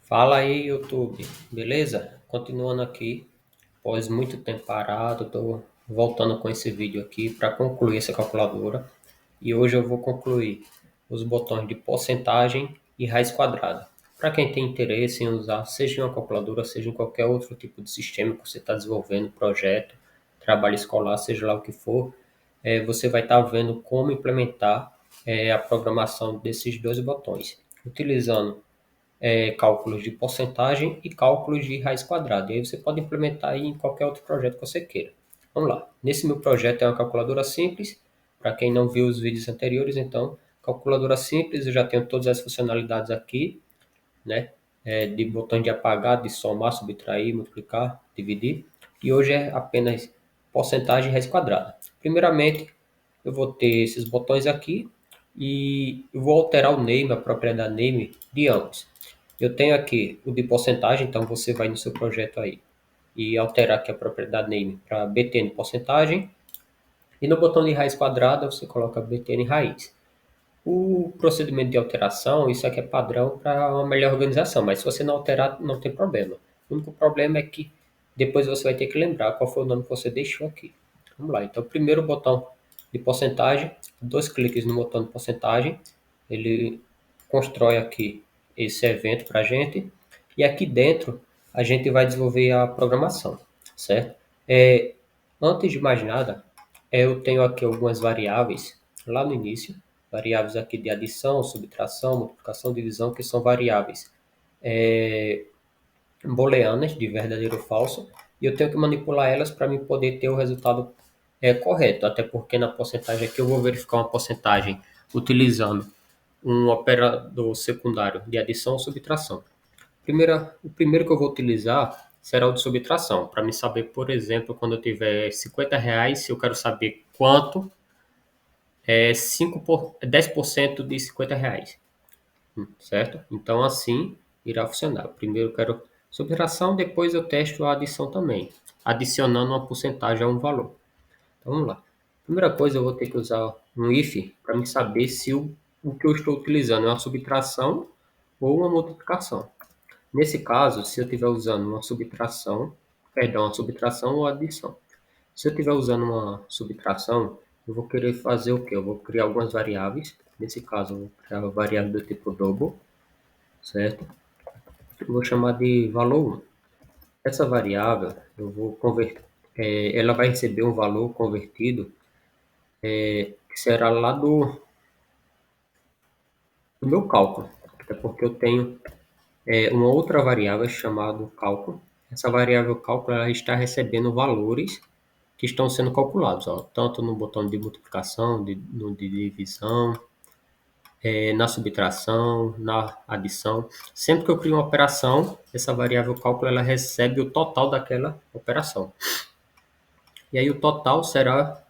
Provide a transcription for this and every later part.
Fala aí, YouTube, beleza? Continuando aqui, após muito tempo parado, estou voltando com esse vídeo aqui para concluir essa calculadora. E hoje eu vou concluir os botões de porcentagem e raiz quadrada. Para quem tem interesse em usar, seja em uma calculadora, seja em qualquer outro tipo de sistema que você está desenvolvendo, projeto, trabalho escolar, seja lá o que for, você vai estar vendo como implementar a programação desses dois botões, utilizando cálculos de porcentagem e cálculos de raiz quadrada. E aí você pode implementar aí em qualquer outro projeto que você queira. Vamos lá. Nesse meu projeto é uma calculadora simples. Para quem não viu os vídeos anteriores, então, calculadora simples, eu já tenho todas as funcionalidades aqui, né? De botão de apagar, de somar, subtrair, multiplicar, dividir. E hoje é apenas porcentagem e raiz quadrada. Primeiramente, eu vou ter esses botões aqui e eu vou alterar o name, a propriedade name de ambos. Eu tenho aqui o de porcentagem, então você vai no seu projeto aí e alterar aqui a propriedade name para btn porcentagem. E no botão de raiz quadrada você coloca btn raiz. O procedimento de alteração, isso aqui é padrão para uma melhor organização, mas se você não alterar, não tem problema. O único problema é que depois você vai ter que lembrar qual foi o nome que você deixou aqui. Vamos lá, então primeiro botão de porcentagem, dois cliques no botão de porcentagem, ele constrói aqui esse evento para a gente, e aqui dentro a gente vai desenvolver a programação, certo? É, Antes de mais nada, eu tenho aqui algumas variáveis lá no início, variáveis aqui de adição, subtração, multiplicação, divisão, que são variáveis é, booleanas, de verdadeiro ou falso, e eu tenho que manipular elas para me poder ter o resultado correto, até porque na porcentagem aqui eu vou verificar uma porcentagem utilizando um operador secundário de adição ou subtração. O primeiro que eu vou utilizar será o de subtração, para me saber, por exemplo, quando eu tiver R$ 50, se eu quero saber quanto é 10% de R$ 50, certo? Então, assim irá funcionar. Primeiro eu quero subtração, depois eu testo a adição também, adicionando uma porcentagem a um valor. Então, vamos lá. Primeira coisa, eu vou ter que usar um if para me saber se o que eu estou utilizando é uma subtração ou uma multiplicação. Nesse caso, se eu estiver usando uma subtração ou adição. Se eu estiver usando uma subtração, eu vou querer fazer o quê? Eu vou criar algumas variáveis. Nesse caso, eu vou criar uma variável do tipo double, certo? Eu vou chamar de valor 1. Essa variável, eu vou converter, ela vai receber um valor convertido, que será lá do meu cálculo. Até porque eu tenho uma outra variável chamada cálculo. Essa variável cálculo ela está recebendo valores que estão sendo calculados, ó, tanto no botão de multiplicação, no de divisão, na subtração, na adição. Sempre que eu crio uma operação, essa variável cálculo ela recebe o total daquela operação. E aí o total será,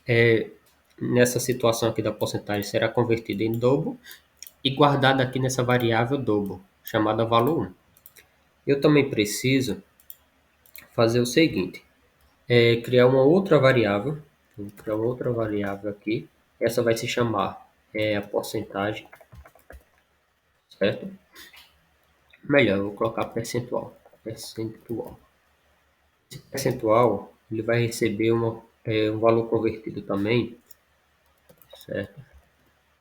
é, nessa situação aqui da porcentagem, será convertido em dobro e guardado aqui nessa variável dobro, chamada valor 1. Eu também preciso fazer o seguinte, criar uma outra variável, vou criar uma outra variável aqui, essa vai se chamar a porcentagem, certo? Melhor, eu vou colocar percentual, percentual. Esse percentual, ele vai receber um valor convertido também, certo?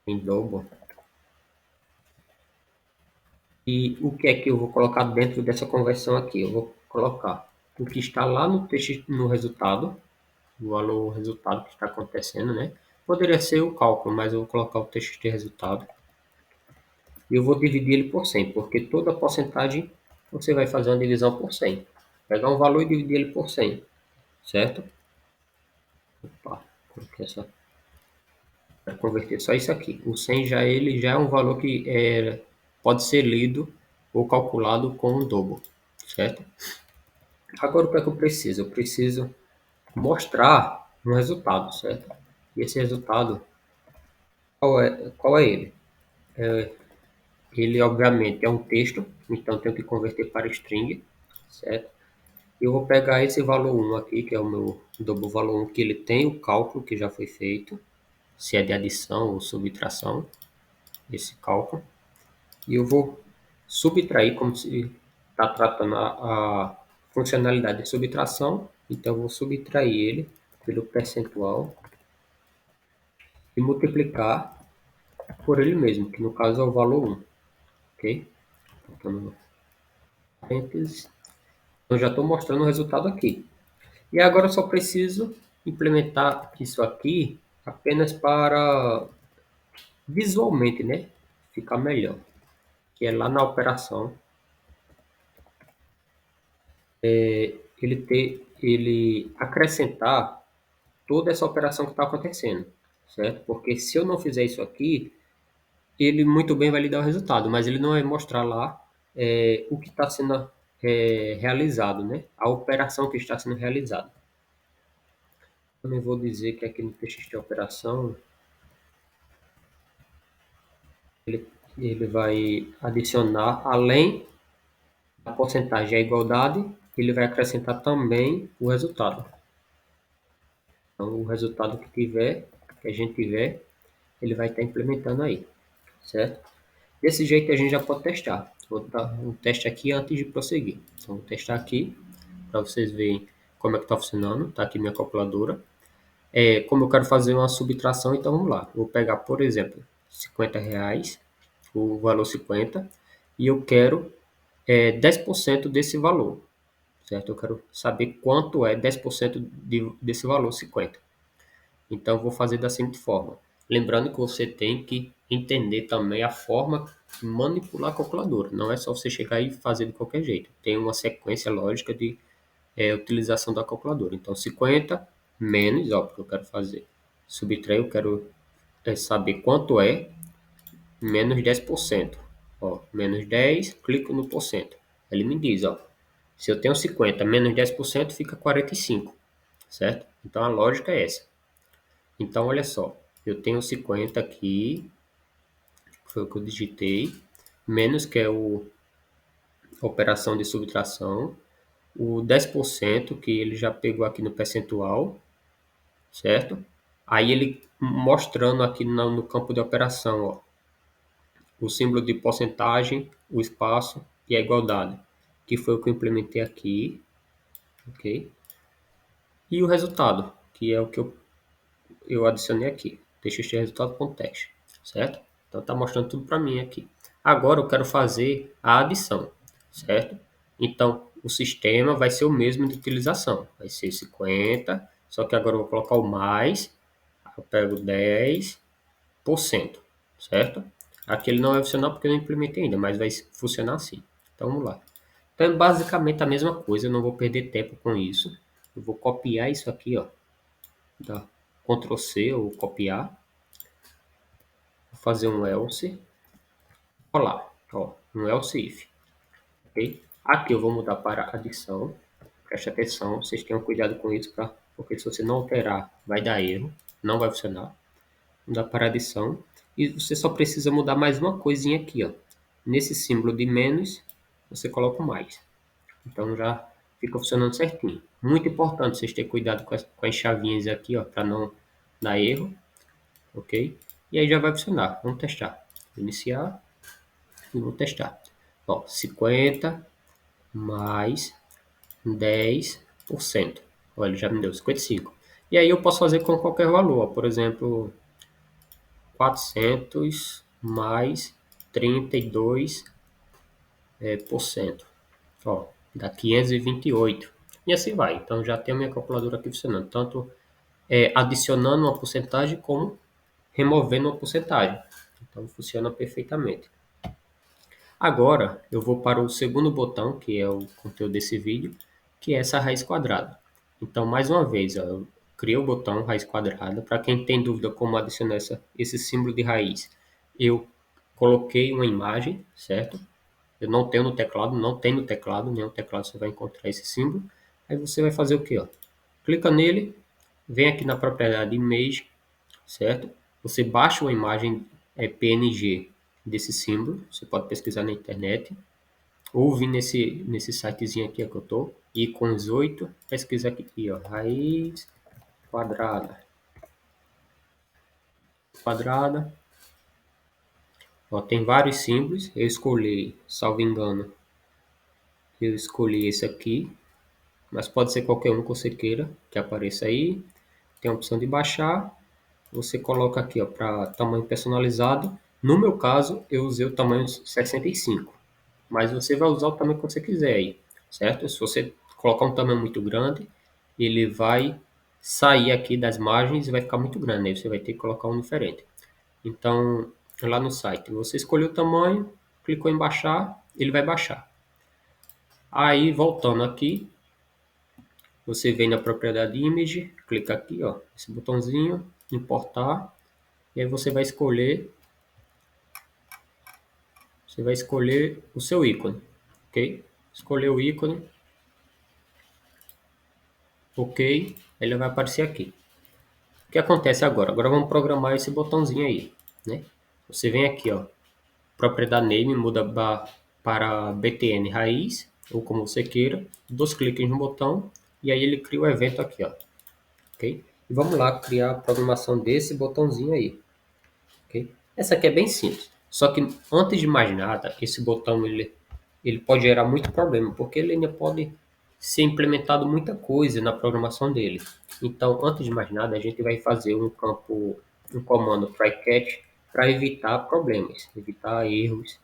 Em dobro. E o que é que eu vou colocar dentro dessa conversão aqui? Eu vou colocar o que está lá no texto, no resultado, o valor resultado que está acontecendo, né? Poderia ser o cálculo, mas eu vou colocar o texto de resultado. E eu vou dividir ele por 100, porque toda porcentagem você vai fazer uma divisão por 100. Pegar um valor e dividir ele por 100, certo? Opa, coloquei essa para converter só isso aqui. O 100 ele já é um valor que pode ser lido ou calculado com um dobro, certo? Agora o que é que eu preciso? Eu preciso mostrar um resultado, certo? E esse resultado, qual é ele? Ele obviamente é um texto, então tenho que converter para string, certo? Eu vou pegar esse valor 1 aqui, que é o meu double valor 1, que ele tem o cálculo que já foi feito, se é de adição ou subtração, esse cálculo. E eu vou subtrair, como se está tratando a funcionalidade de subtração, então eu vou subtrair ele pelo percentual e multiplicar por ele mesmo, que no caso é o valor 1, ok? Então, parênteses. Eu já estou mostrando o resultado aqui. E agora eu só preciso implementar isso aqui apenas para visualmente, né? Ficar melhor. Que é lá na operação, ele acrescentar toda essa operação que está acontecendo, certo? Porque se eu não fizer isso aqui, ele muito bem vai lhe dar o resultado, mas ele não vai mostrar lá o que está sendo realizado, né? A operação que está sendo realizada. Também vou dizer que aqui no TXT operação, ele vai adicionar, além da porcentagem e a igualdade, ele vai acrescentar também o resultado. Então, o resultado que a gente tiver, ele vai estar implementando aí, certo? Desse jeito a gente já pode testar. Vou dar um teste aqui antes de prosseguir. Então, vou testar aqui para vocês verem como é que está funcionando. Está aqui minha calculadora. Como eu quero fazer uma subtração, então vamos lá. Vou pegar, por exemplo, R$ 50, o valor 50, e eu quero 10% desse valor, certo? Eu quero saber quanto é 10% desse valor 50. Então, eu vou fazer da seguinte forma. Lembrando que você tem que entender também a forma de manipular a calculadora. Não é só você chegar e fazer de qualquer jeito. Tem uma sequência lógica de utilização da calculadora. Então, 50 menos, ó, porque eu quero fazer. Subtrair, eu quero saber quanto é menos 10%. Ó, menos 10, clico no porcento. Ele me diz, ó, se eu tenho 50 menos 10% fica 45, certo? Então, a lógica é essa. Então, olha só, eu tenho 50 aqui, que foi o que eu digitei, menos que é a operação de subtração, o 10% que ele já pegou aqui no percentual, certo? Aí ele mostrando aqui no campo de operação, ó, o símbolo de porcentagem, o espaço e a igualdade, que foi o que eu implementei aqui, ok? E o resultado, que é o que eu adicionei aqui, txt resultado.txt, certo? Então tá mostrando tudo para mim aqui. Agora eu quero fazer a adição, certo? Então o sistema vai ser o mesmo de utilização, vai ser 50, só que agora eu vou colocar o mais, eu pego 10%, certo? Aqui ele não vai funcionar porque eu não implementei ainda, mas vai funcionar assim. Então vamos lá. Então é basicamente a mesma coisa, eu não vou perder tempo com isso. Eu vou copiar isso aqui, ó, dá Ctrl C ou copiar, vou fazer um else, olha lá, ó, um else if, ok? Aqui eu vou mudar para adição, preste atenção, vocês tenham cuidado com isso, porque se você não alterar, vai dar erro, não vai funcionar. Mudar para adição, e você só precisa mudar mais uma coisinha aqui, ó. Nesse símbolo de menos, você coloca o mais. Então já fica funcionando certinho. Muito importante vocês terem cuidado com as chavinhas aqui, ó, para não dar erro, ok? E aí já vai funcionar. Vamos testar. Iniciar e vou testar. Ó, 50 mais 10%. Olha, ele já me deu 55. E aí eu posso fazer com qualquer valor, ó. Por exemplo, 400 mais 32%. Por cento. Ó, dá 528. E assim vai. Então já tenho a minha calculadora aqui funcionando. Tanto adicionando uma porcentagem como removendo uma porcentagem. Então funciona perfeitamente. Agora eu vou para o segundo botão, que é o conteúdo desse vídeo, que é essa raiz quadrada. Então, mais uma vez, ó, eu criei o botão raiz quadrada. Para quem tem dúvida como adicionar esse símbolo de raiz, eu coloquei uma imagem, certo? Eu não tenho no teclado, não tem no teclado, nenhum teclado você vai encontrar esse símbolo. Aí você vai fazer o que, ó? Clica nele, vem aqui na propriedade Image, certo? Você baixa uma imagem PNG desse símbolo, você pode pesquisar na internet, ou vir nesse sitezinho aqui ó, que eu tô, icons 8, pesquisa aqui, ó, raiz quadrada, Ó, tem vários símbolos, eu escolhi, salvo engano, eu escolhi esse aqui, mas pode ser qualquer um que você queira que apareça aí. Tem a opção de baixar, você coloca aqui ó, para tamanho personalizado. No meu caso, eu usei o tamanho 65, mas você vai usar o tamanho que você quiser aí, certo? Se você colocar um tamanho muito grande, ele vai sair aqui das margens e vai ficar muito grande, aí você vai ter que colocar um diferente. Então, lá no site, você escolheu o tamanho, clicou em baixar, ele vai baixar. Aí, voltando aqui, você vem na propriedade image, clica aqui, ó, esse botãozinho, importar, e aí você vai escolher o seu ícone, ok? Escolher o ícone, ok, ele vai aparecer aqui. O que acontece agora? Agora vamos programar esse botãozinho aí, né? Você vem aqui, ó, propriedade name, muda para btn raiz, ou como você queira, dois cliques no botão, e aí ele cria o evento aqui, ó, ok? E vamos lá criar a programação desse botãozinho aí, ok? Essa aqui é bem simples, só que antes de mais nada, esse botão ele pode gerar muito problema, porque ele ainda pode ser implementado muita coisa na programação dele. Então, antes de mais nada, a gente vai fazer um comando try catch para evitar problemas, evitar erros,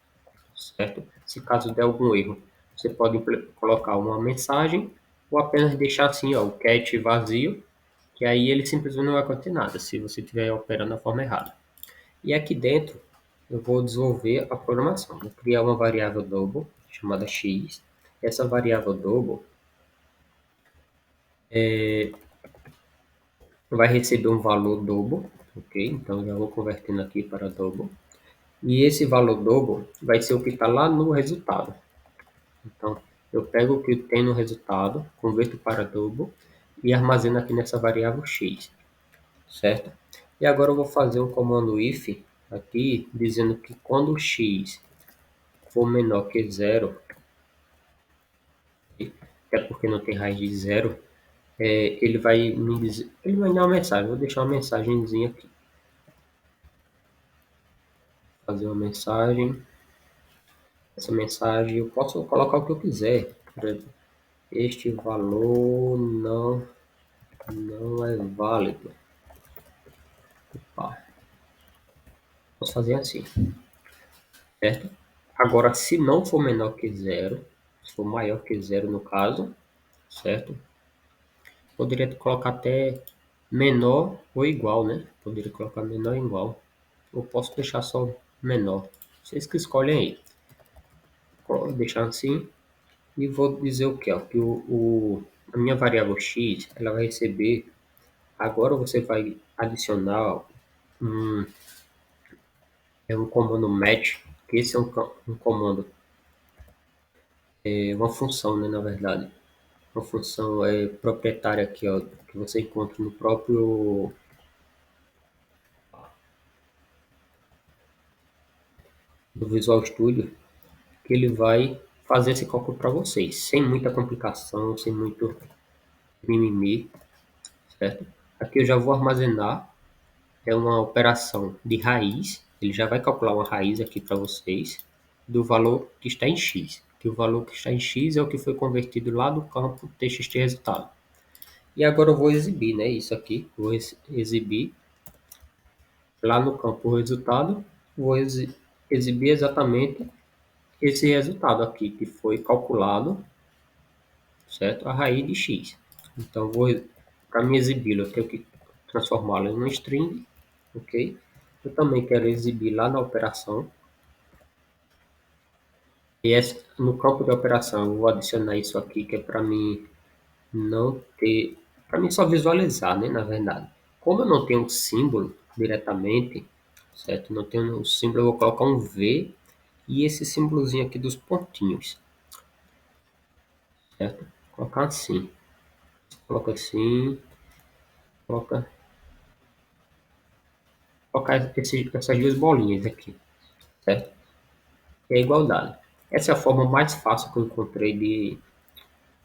certo? Se caso der algum erro, você pode colocar uma mensagem ou apenas deixar assim, ó, o catch vazio, que aí ele simplesmente não vai acontecer nada se você estiver operando da forma errada. E aqui dentro eu vou desenvolver a programação. Vou criar uma variável double chamada x. Essa variável double vai receber um valor double, ok? Então já vou convertendo aqui para double. E esse valor double vai ser o que está lá no resultado. Então eu pego o que tem no resultado, converto para double e armazeno aqui nessa variável x, certo? E agora eu vou fazer um comando if aqui dizendo que quando o x for menor que zero, até porque não tem raiz de zero, ele vai me dizer, ele vai dar uma mensagem, vou deixar uma mensagenzinha aqui, fazer uma mensagem, essa mensagem eu posso colocar o que eu quiser, por exemplo, este valor não é válido. Opa, posso fazer assim, certo? Agora, se não for menor que zero, se for maior que zero no caso, certo? Poderia colocar até menor ou igual, né? Poderia colocar menor ou igual. Ou posso deixar só menor. Vocês que escolhem aí. Vou deixar assim. E vou dizer o que? Ó, que a minha variável x ela vai receber. Agora você vai adicionar um, um comando match. Que esse é um comando, uma função, né, na verdade. Uma função proprietária aqui, ó, que você encontra no próprio do Visual Studio, que ele vai fazer esse cálculo para vocês, sem muita complicação, sem muito mimimi, certo? Aqui eu já vou armazenar, é uma operação de raiz, ele já vai calcular uma raiz aqui para vocês, do valor que está em x, que o valor que está em x é o que foi convertido lá do campo txt resultado. E agora eu vou exibir, né, isso aqui, vou exibir lá no campo resultado, vou exibir exatamente esse resultado aqui, que foi calculado, certo? A raiz de x. Então, para me exibi-lo, eu tenho que transformá-lo em uma string, ok? Eu também quero exibir lá na operação. E no campo de operação, eu vou adicionar isso aqui, que é para mim não ter... Para mim só visualizar, né, na verdade. Como eu não tenho um símbolo diretamente, certo? Não tenho um símbolo, eu vou colocar um V e esse símbolozinho aqui dos pontinhos, certo? Vou colocar assim. Coloca assim, coloca colocar essas duas bolinhas aqui, certo? É a igualdade. Essa é a forma mais fácil que eu encontrei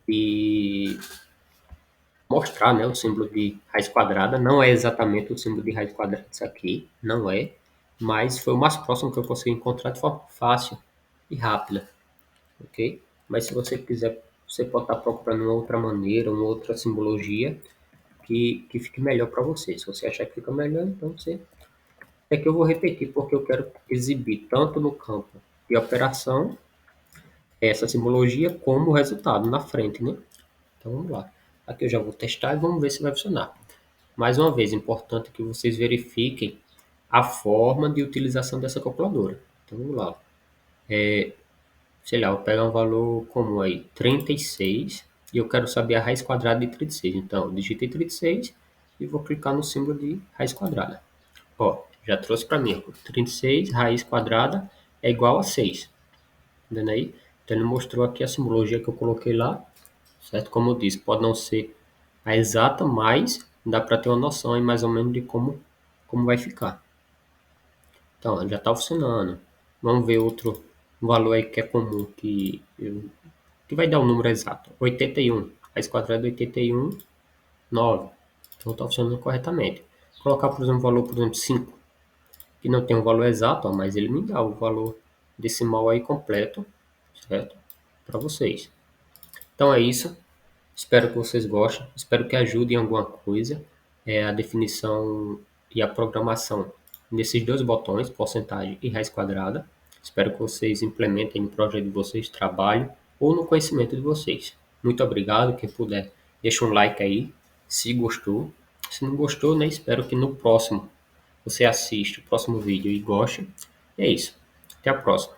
de mostrar, né, o símbolo de raiz quadrada. Não é exatamente o símbolo de raiz quadrada isso aqui, não é. mas foi o mais próximo que eu consegui encontrar de forma fácil e rápida, ok? Mas se você quiser, você pode estar procurando uma outra maneira, uma outra simbologia que fique melhor para você. Se você achar que fica melhor, então você... É que eu vou repetir porque eu quero exibir tanto no campo de operação essa simbologia como o resultado na frente, né? Então vamos lá. Aqui eu já vou testar e vamos ver se vai funcionar. Mais uma vez, é importante que vocês verifiquem a forma de utilização dessa calculadora. Então vamos lá. Sei lá, eu pego um valor comum aí, 36, e eu quero saber a raiz quadrada de 36. Então, eu digitei 36 e vou clicar no símbolo de raiz quadrada. Ó, já trouxe para mim, ó, 36 raiz quadrada é igual a 6. Tá vendo aí? Então ele mostrou aqui a simbologia que eu coloquei lá, certo? Como eu disse, pode não ser a exata, mas dá para ter uma noção aí mais ou menos de como vai ficar. Então, já está funcionando. Vamos ver outro valor aí que é comum, que vai dar o número exato. 81. Raiz quadrada de 81, 9. Então está funcionando corretamente. Colocar, por exemplo, o valor, por exemplo, 5, que não tem um valor exato, ó, mas ele me dá o valor decimal aí completo, certo? Para vocês. Então é isso. Espero que vocês gostem. Espero que ajude em alguma coisa. A definição e a programação desses dois botões, porcentagem e raiz quadrada. Espero que vocês implementem no projeto de vocês, trabalho ou no conhecimento de vocês. Muito obrigado. Quem puder, deixa um like aí, se gostou. Se não gostou, né, espero que no próximo você assista o próximo vídeo e goste. É isso. Até a próxima.